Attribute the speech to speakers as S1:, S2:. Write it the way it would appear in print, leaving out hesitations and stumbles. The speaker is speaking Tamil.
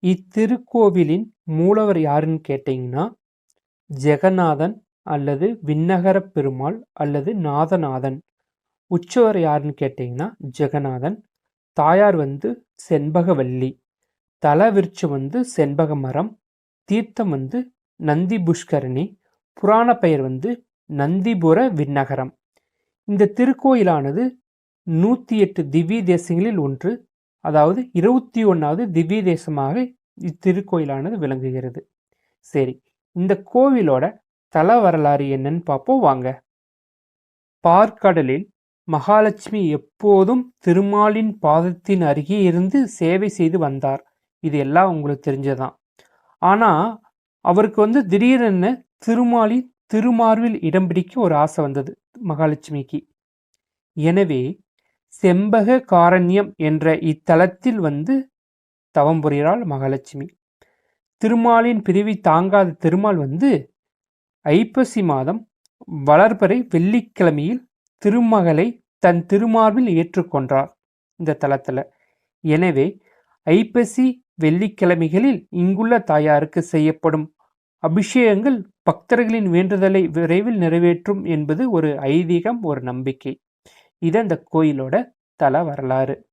S1: இத்திருக்கோவிலின் மூலவர் யாருன்னு கேட்டிங்கன்னா, ஜெகநாதன் அல்லது விண்ணகரப் பெருமாள் அல்லது நாதநாதன். உற்சவர் யாருன்னு கேட்டிங்கன்னா ஜெகநாதன். தாயார் செண்பகவல்லி. தல விருட்சம் செண்பக மரம். தீர்த்தம் நந்தி புஷ்கரணி. புராண பெயர் நந்திபுர விண்ணகரம். இந்த திருக்கோயிலானது 108 திவ்ய தேசங்களில் ஒன்று, அதாவது 21வது திவ்ய தேசமாக இத்திருக்கோயிலானது விளங்குகிறது. சரி, இந்த கோவிலோட தல வரலாறு என்னன்னு பார்ப்போம் வாங்க. பார்க்கடலில் மகாலட்சுமி எப்போதும் திருமாலின் பாதத்தின் அருகே இருந்து சேவை செய்து வந்தார். இது எல்லாம் உங்களுக்கு தெரிஞ்சதான். ஆனா அவருக்கு திடீரென திருமாலின் திருமார்பில் இடம் பிடிக்க ஒரு ஆசை வந்தது மகாலட்சுமிக்கு. எனவே செம்பக காரண்யம் என்ற இத்தலத்தில் தவம் புரிகிறாள் மகாலட்சுமி. திருமாலின் பிரிவை தாங்காத திருமால் ஐப்பசி மாதம் வளர்பிறை வெள்ளிக்கிழமையில் திருமகளை தன் திருமார்பில் ஏற்றுக்கொண்டார் இந்த தலத்துல. எனவே ஐப்பசி வெள்ளிக்கிழமைகளில் இங்குள்ள தாயாருக்கு செய்யப்படும் அபிஷேகங்கள் பக்தர்களின் வேண்டுதலை விரைவில் நிறைவேற்றும் என்பது ஒரு ஐதீகம், ஒரு நம்பிக்கை. இது அந்த கோயிலோட தல வரலாறு.